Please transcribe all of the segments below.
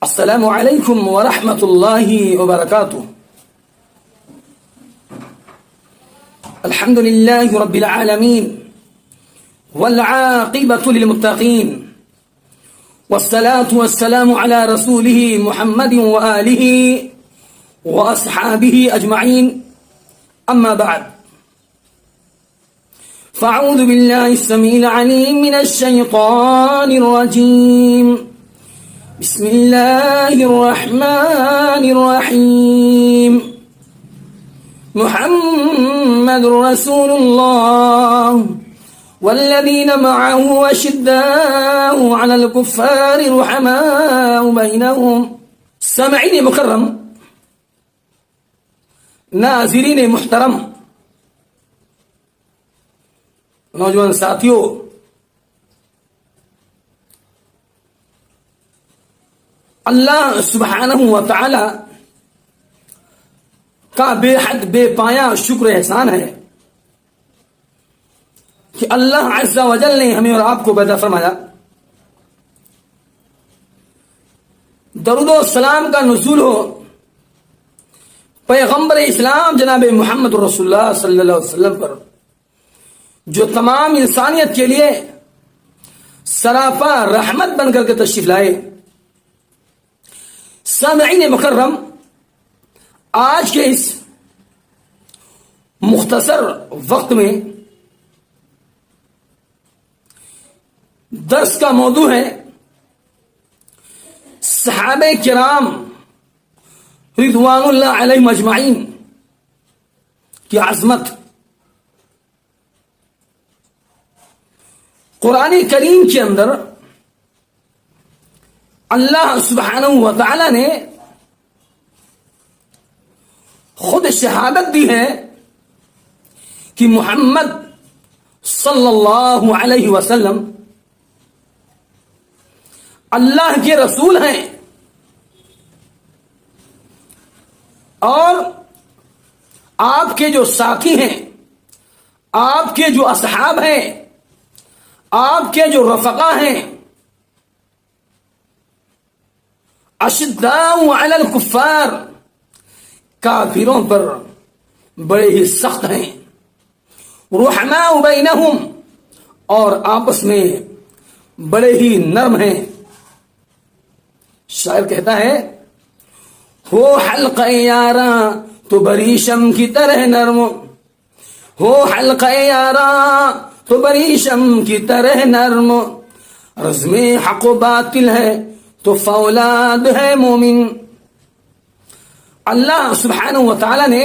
السلام علیکم ورحمۃ اللہ وبرکاتہ. الحمد للہ رب العالمین والعاقبۃ للمتقین والصلاة والسلام على رسوله محمد وآلہ واصحابہ اجمعین. اما بعد فاعوذ باللہ السمیع العلیم من الشیطان الرجیم. بسم اللہ الرحمن الرحیم. محمد رسول اللہ والذین معه اشداء علی الکفار رحماء بینہم. سامعین مکرم، ناظرین محترم، نوجوان ساتھیوں، اللہ سبحانہ و تعالی کا بے حد بے پایا شکر احسان ہے کہ اللہ عز و جل نے ہمیں اور آپ کو پیدا فرمایا. درود و سلام کا نزول ہو پیغمبر اسلام جناب محمد رسول اللہ صلی اللہ علیہ وسلم پر، جو تمام انسانیت کے لیے سراپا رحمت بن کر کے تشریف لائے. سامعین مکرم، آج کے اس مختصر وقت میں درس کا موضوع ہے صحابہ کرام رضوان اللہ علیہم اجمعین کی عظمت. قرآن کریم کے اندر اللہ سبحانہ و تعالی نے خود شہادت دی ہے کہ محمد صلی اللہ علیہ وسلم اللہ کے رسول ہیں اور آپ کے جو ساتھی ہیں، آپ کے جو اصحاب ہیں، آپ کے جو رفقا ہیں، اشداء علی الکفار، کافروں پر بڑے ہی سخت ہیں، رحماء بینہم، اور آپس میں بڑے ہی نرم ہیں. شاعر کہتا ہے، ہو حلقہ یاراں تو بریشم کی طرح نرم، ہو حلقہ یاراں تو بریشم کی طرح نرم، رزم حق و باطل ہے تو فولاد ہے مومن. اللہ سبحانہ و تعالی نے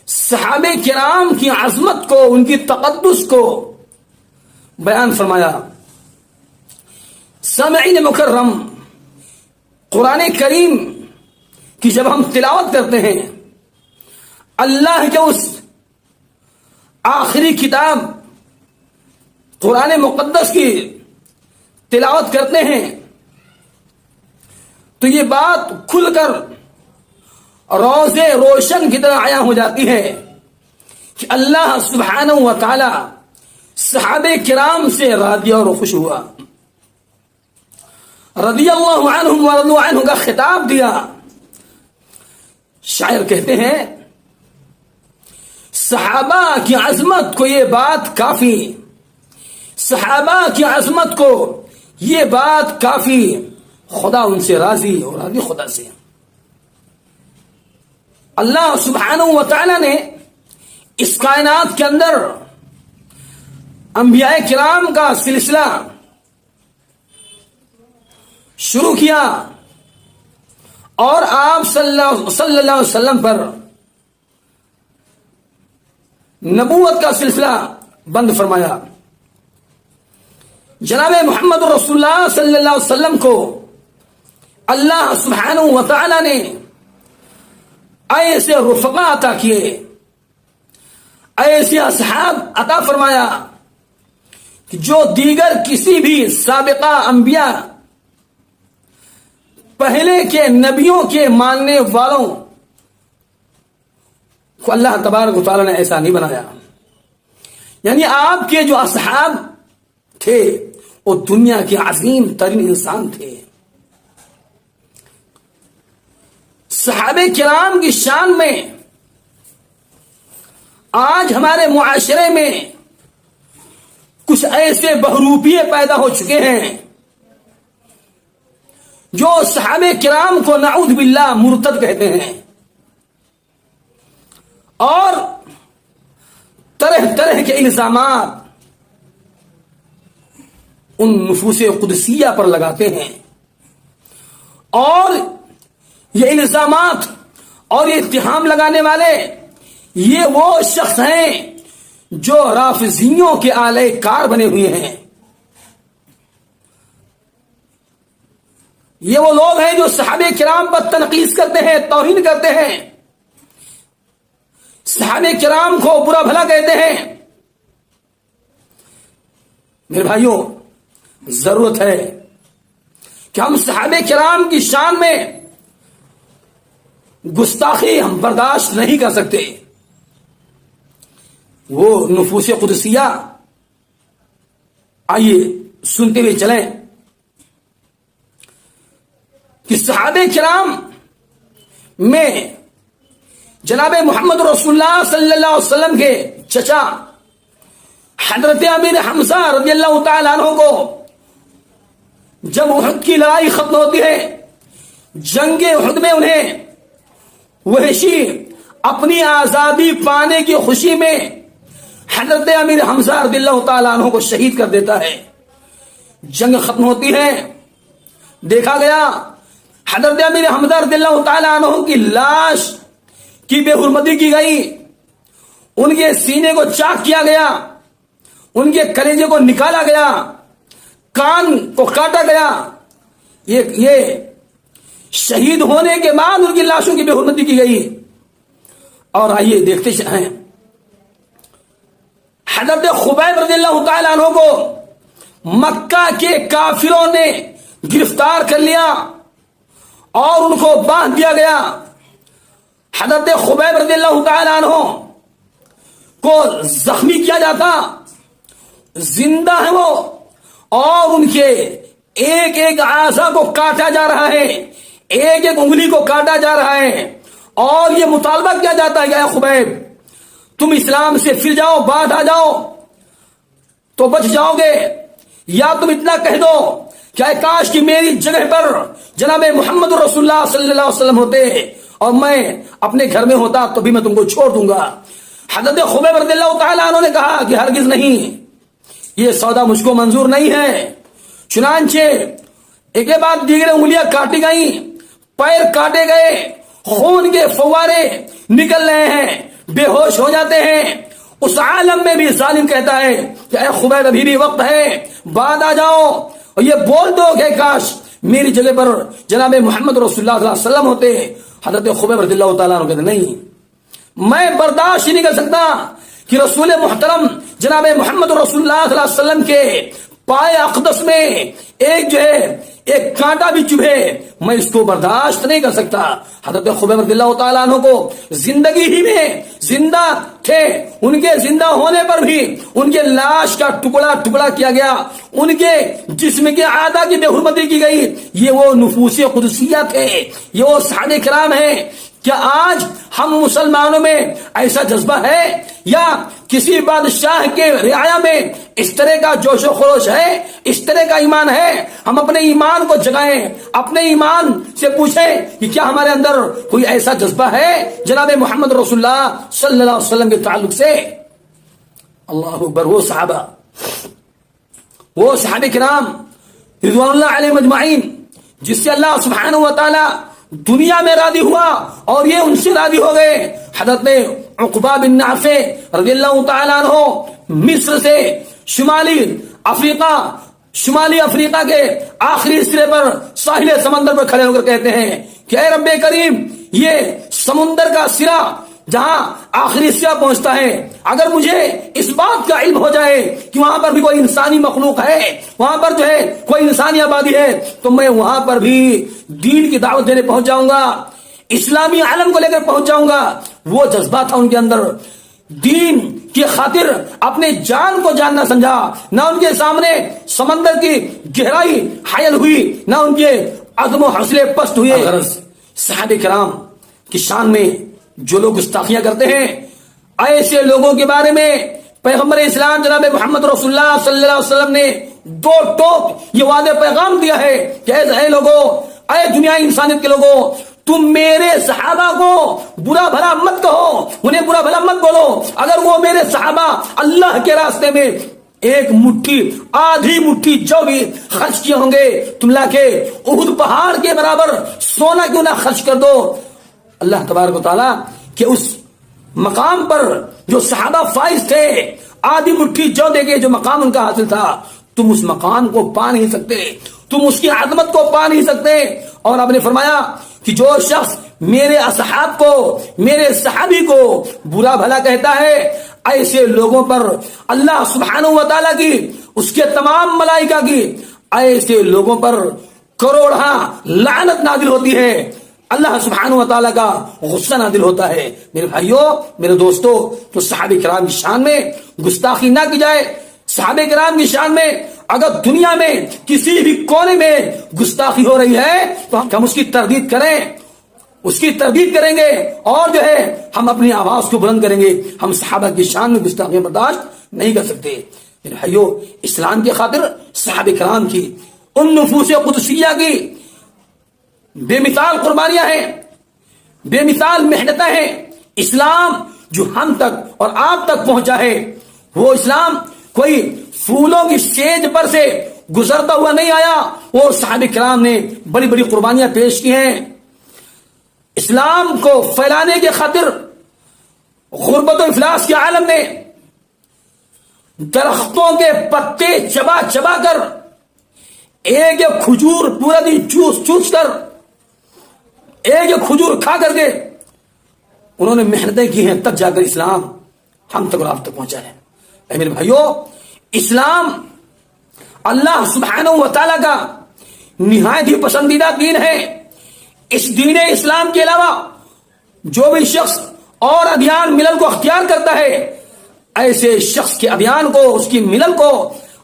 صحابہ کرام کی عظمت کو، ان کی تقدس کو بیان فرمایا. سامعین مکرم، قرآن کریم کی جب ہم تلاوت کرتے ہیں، اللہ کے اس آخری کتاب قرآن مقدس کی تلاوت کرتے ہیں تو یہ بات کھل کر روزے روشن کی طرح عیاں ہو جاتی ہے کہ اللہ سبحانہ و تعالی صحابہ کرام سے راضی اور خوش ہوا، رضی اللہ عنہم ورضوا عنہ کا خطاب دیا. شاعر کہتے ہیں، صحابہ کی عظمت کو یہ بات کافی، صحابہ کی عظمت کو یہ بات کافی، خدا ان سے راضی اور راضی خدا سے. اللہ سبحانہ و تعالی نے اس کائنات کے اندر انبیاء کرام کا سلسلہ شروع کیا اور آپ صلی اللہ علیہ وسلم پر نبوت کا سلسلہ بند فرمایا. جناب محمد رسول اللہ صلی اللہ علیہ وسلم کو اللہ سبحانہ و تعالی نے ایسے رفقا عطا کیے، ایسے اصحاب عطا فرمایا کہ جو دیگر کسی بھی سابقہ انبیاء، پہلے کے نبیوں کے ماننے والوں کو اللہ تبارک و تعالی نے ایسا نہیں بنایا. یعنی آپ کے جو اصحاب تھے وہ دنیا کے عظیم ترین انسان تھے. صحابہ کرام کی شان میں آج ہمارے معاشرے میں کچھ ایسے بہروپیے پیدا ہو چکے ہیں جو صحابہ کرام کو نعوذ باللہ مرتد کہتے ہیں اور طرح طرح کے الزامات ان نفوس قدسیہ پر لگاتے ہیں، اور یہ الزامات اور یہ اتہام لگانے والے یہ وہ شخص ہیں جو رافضیوں کے آلہ کار بنے ہوئے ہیں۔ یہ وہ لوگ ہیں جو صحابہ کرام پر تنقید کرتے ہیں، توہین کرتے ہیں، صحابہ کرام کو برا بھلا کہتے ہیں۔ میرے بھائیوں، ضرورت ہے کہ ہم صحابہ کرام کی شان میں گستاخی ہم برداشت نہیں کر سکتے۔ وہ نفوس قدسیہ، آئیے سنتے ہوئے چلیں کہ صحابہ کرام میں جناب محمد رسول اللہ صلی اللہ علیہ وسلم کے چچا حضرت امیر حمزہ رضی اللہ تعالیٰ عنہ کو جب احد کی لڑائی ختم ہوتی ہے، جنگ احد میں انہیں وحشی اپنی آزادی پانے کی خوشی میں حضرت امیر حمزہ رضی اللہ تعالیٰ عنہ کو شہید کر دیتا ہے۔ جنگ ختم ہوتی ہے، دیکھا گیا حضرت امیر حمزہ رضی اللہ تعالیٰ عنہ کی لاش کی بے حرمتی کی گئی، ان کے سینے کو چاک کیا گیا، ان کے کلیجے کو نکالا گیا، کان کو کاٹا گیا۔ یہ شہید ہونے کے بعد ان کی لاشوں کی بے حرمتی کی گئی۔ اور آئیے دیکھتے ہیں، حضرت خبیب رضی اللہ تعالیٰ عنہ کو مکہ کے کافروں نے گرفتار کر لیا اور ان کو باندھ دیا گیا۔ حضرت خبیب رضی اللہ تعالیٰ عنہ کو زخمی کیا جاتا، زندہ ہے وہ، اور ان کے ایک ایک اعضاء کو کاٹا جا رہا ہے، ایک ایک انگلی کو کاٹا جا رہا ہے، اور یہ مطالبہ کیا جاتا ہے کہ اے خبیب تم اسلام سے پھر جاؤ، بعد آ جاؤ تو بچ جاؤ گے، یا تم اتنا کہہ دو کہ اے کاش کہ میری جگہ پر جناب محمد رسول اللہ صلی اللہ علیہ وسلم ہوتے اور میں اپنے گھر میں ہوتا تو بھی میں تم کو چھوڑ دوں گا۔ حضرت خبیب رضی اللہ تعالیٰ عنہ نے کہا کہ ہرگز نہیں، یہ سودا مجھ کو منظور نہیں ہے۔ چنانچہ ایک کے بعد دیگر انگلیاں کاٹی گئیں، پیر کاٹے گئے، خون کے فوارے نکل رہے ہیں، بے ہوش ہو جاتے ہیں۔ اس عالم میں بھی ظالم کہتا ہے کہ اے خبیب ابھی بھی وقت ہے، بعد آ جاؤ اور یہ بول دو کہ کاش میری جگہ پر جناب محمد رسول اللہ صلی اللہ علیہ وسلم ہوتے۔ حضرت خبیب رضی اللہ تعالیٰ عنہ کہتے نہیں، میں برداشت ہی نہیں کر سکتا کہ رسول محترم جناب محمد رسول اللہ صلی اللہ علیہ وسلم کے پائے اقدس میں ایک جو ہے ایک کانٹا بھی چبھے، میں اس کو برداشت نہیں کر سکتا۔ حضرت خبیب رضی اللہ تعالیٰ عنہ کو زندگی ہی میں زندہ تھے، ان کے زندہ ہونے پر بھی ان کے لاش کا ٹکڑا ٹکڑا کیا گیا، ان کے جسم کے اعضاء کی بے حرمتی کی گئی۔ یہ وہ نفوس قدسیہ تھے، یہ وہ صحابہ کرام ہیں۔ کیا آج ہم مسلمانوں میں ایسا جذبہ ہے یا کسی بادشاہ کے رعایا میں اس طرح کا جوش و خروش ہے، اس طرح کا ایمان ہے؟ ہم اپنے ایمان کو جگائیں، اپنے ایمان سے پوچھیں کہ کیا ہمارے اندر کوئی ایسا جذبہ ہے جناب محمد رسول اللہ صلی اللہ علیہ وسلم کے تعلق سے؟ اللہ اکبر۔ وہ صحابہ کرام رضوان اللہ علیہم اجمعین جس سے اللہ سبحانہ و تعالی دنیا میں راضی ہوا اور یہ ان سے راضی ہو گئے۔ حضرت عقبہ بن نافع رضی اللہ تعالیٰ عنہ مصر سے شمالی افریقہ کے آخری سرے پر ساحل سمندر پر کھڑے ہو کر کہتے ہیں کہ اے رب کریم، یہ سمندر کا سرا جہاں آخری سرا پہنچتا ہے، اگر مجھے اس بات کا علم ہو جائے کہ وہاں پر بھی کوئی انسانی مخلوق ہے، وہاں پر جو ہے کوئی انسانی آبادی ہے، تو میں وہاں پر بھی دین کی دعوت دینے پہنچ جاؤں گا، اسلامی عالم کو لے کر پہنچ جاؤں گا۔ وہ جذبہ تھا ان کے اندر، دین کی خاطر اپنے جان کو جاننا سمجھا، نہ ان کے سامنے سمندر کی گہرائی حائل ہوئی، نہ ان کے عزم و حوصلے پست ہوئے۔ صحابہ کرام کی شان میں جو لوگ گستاخیاں کرتے ہیں، ایسے لوگوں کے بارے میں پیغمبر اسلام جناب محمد رسول اللہ صلی اللہ علیہ وسلم نے دو ٹوک یہ واضح پیغام دیا ہے کہ اے لوگوں، اے دنیا انسانیت کے لوگوں، تم میرے صحابہ کو برا بھلا مت کہو، انہیں برا بھلا مت بولو۔ اگر وہ میرے صحابہ اللہ کے راستے میں ایک مٹھی، آدھی مٹھی جو بھی خرچ کیے ہوں گے، تم لا کے احد پہاڑ کے برابر سونا کیوں نہ خرچ کر دو۔ اللہ تبارک و تعالیٰ کہ اس مقام پر جو صحابہ فائز تھے، آدھی مٹھی جو دے کے جو مقام ان کا حاصل تھا، تم اس مقام کو پا نہیں سکتے، تم اس کی عظمت کو پا نہیں سکتے۔ اور آپ نے فرمایا کہ جو شخص میرے اصحاب کو، میرے صحابی کو برا بھلا کہتا ہے، ایسے لوگوں پر اللہ سبحانہ و تعالیٰ کی، اس کے تمام ملائکہ کی، ایسے لوگوں پر کروڑاں لعنت نازل ہوتی ہے، اللہ سبحانہ و تعالیٰ کا غصہ نازل ہوتا ہے۔ میرے بھائیوں، میرے دوستوں، تو صحابہ کرام کی شان میں گستاخی نہ کی جائے۔ صحابہ کرام کی شان میں اگر دنیا میں کسی بھی کونے میں گستاخی ہو رہی ہے تو ہم اس کی تردید کریں، اس کی تردید کریں گے، اور جو ہے ہم اپنی آواز کو بلند کریں گے۔ ہم صحابہ کی شان میں گستاخیاں برداشت نہیں کر سکتے۔ میرے بھائیوں، اسلام کی خاطر صحابہ کرام کی، ان نفوس قدسیہ کی بے مثال قربانیاں ہیں، بے مثال محنتیں ہیں۔ اسلام جو ہم تک اور آپ تک پہنچا ہے، وہ اسلام کوئی پھولوں کی سیج پر سے گزرتا ہوا نہیں آیا، وہ صحابہ کرام نے بڑی بڑی قربانیاں پیش کی ہیں۔ اسلام کو پھیلانے کی خاطر غربت و افلاس کے عالم میں درختوں کے پتے چبا چبا کر، ایک ایک کھجور پورا دن چوس چوس کر، ایک ایک کھجور کھا کر کے انہوں نے محنتیں کی ہیں، تب جا کر اسلام ہم تک اور آپ تک پہنچا ہے۔ اے میرے بھائیوں، اسلام اللہ سبحانہ و تعالیٰ کا نہایت ہی پسندیدہ دین ہے۔ اس دین اسلام کے علاوہ جو بھی شخص اور ادیان ملل کو اختیار کرتا ہے، ایسے شخص کے ادیان کو، اس کی ملل کو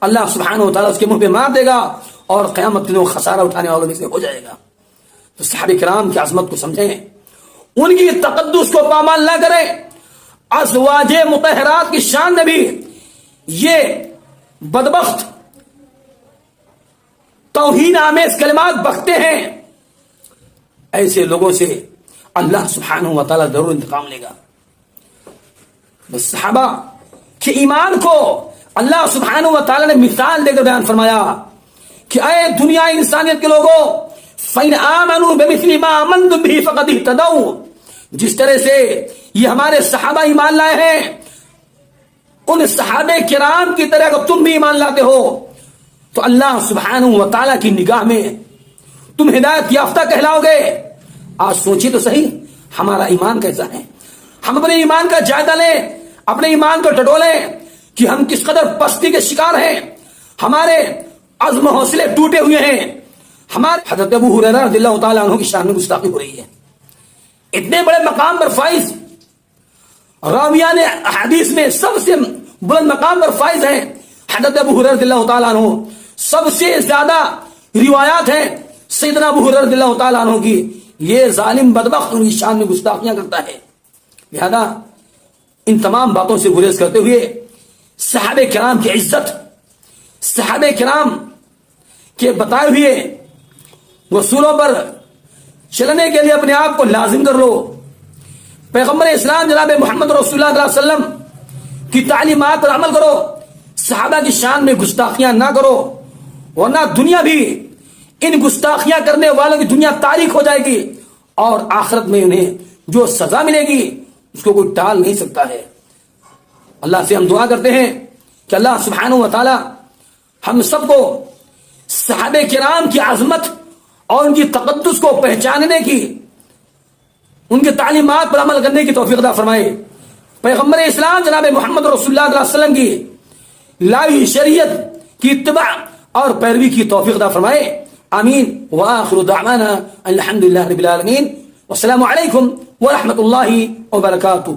اللہ سبحانہ و تعالیٰ اس کے منہ پہ مار دے گا اور قیامت کے دن خسارہ اٹھانے والوں میں سے ہو جائے گا۔ تو صحابہ کرام کی عظمت کو سمجھیں، ان کی تقدس کو پامال نہ کریں۔ ازواج مطہرات کی شان میں بھی یہ بدبخت توہین آمیز کلمات بکتے ہیں، ایسے لوگوں سے اللہ سبحانہ و تعالیٰ ضرور انتقام لے گا۔ بس صحابہ کے ایمان کو اللہ سبحانہ و تعالیٰ نے مثال دے کر بیان فرمایا کہ اے دنیا انسانیت کے لوگوں، فَإِنْ آمَنُوا بِمِثْلِ مَا آمَنْتُمْ بِهِ فَقَدِ اهْتَدَوْا، جس طرح سے یہ ہمارے صحابہ ایمان لائے ہیں، ان صحابہ کرام کی طرح اگر تم بھی ایمان لاتے ہو تو اللہ سبحانہ و تعالیٰ کی نگاہ میں تم ہدایت یافتہ کہلاؤ گے۔ آج سوچیے تو صحیح، ہمارا ایمان کیسا ہے؟ ہم اپنے ایمان کا جائزہ لیں، اپنے ایمان کو ٹٹولیں کہ ہم کس قدر پستی کے شکار ہیں، ہمارے عزم و حوصلے ٹوٹے ہوئے ہیں۔ ہمارے حضرت ابو ہریرہ رضی اللہ تعالیٰ عنہ کی شان میں گستاخی ہو رہی ہے۔ اتنے بڑے مقام پر فائز راویان احادیث میں سب سے بلند مقام پر فائز ہیں حضرت ابو ہریرہ رضی اللہ تعالیٰ عنہ، سب سے زیادہ روایات ہیں سیدنا ابو ہریرہ رضی اللہ تعالیٰ عنہ کی۔ یہ ظالم بدبخت ان کی شان میں گستاخیاں کرتا ہے۔ لہذا ان تمام باتوں سے گریز کرتے ہوئے صحابہ کرام کی عزت، صحابہ کرام کے بتائے ہوئے اصولوں پر چلنے کے لیے اپنے آپ کو لازم کر لو۔ پیغمبر اسلام جناب محمد رسول اللہ صلی اللہ علیہ وسلم کی تعلیمات پر عمل کرو، صحابہ کی شان میں گستاخیاں نہ کرو، ورنہ دنیا بھی ان گستاخیاں کرنے والوں کی دنیا تاریخ ہو جائے گی، اور آخرت میں انہیں جو سزا ملے گی اس کو کوئی ٹال نہیں سکتا ہے۔ اللہ سے ہم دعا کرتے ہیں کہ اللہ سبحانہ و تعالی ہم سب کو صحابہ کرام کی عظمت اور ان کی تقدس کو پہچاننے کی، ان کی تعلیمات پر عمل کرنے کی توفیق عطا فرمائے۔ پیغمبر اسلام جناب محمد رسول اللہ صلی اللہ علیہ وسلم کی لائی شریعت کی اتباع اور پیروی کی توفیق عطا فرمائے۔ آمین وآخر دعوانا الحمدللہ رب العالمین، والسلام علیکم ورحمۃ اللہ وبرکاتہ۔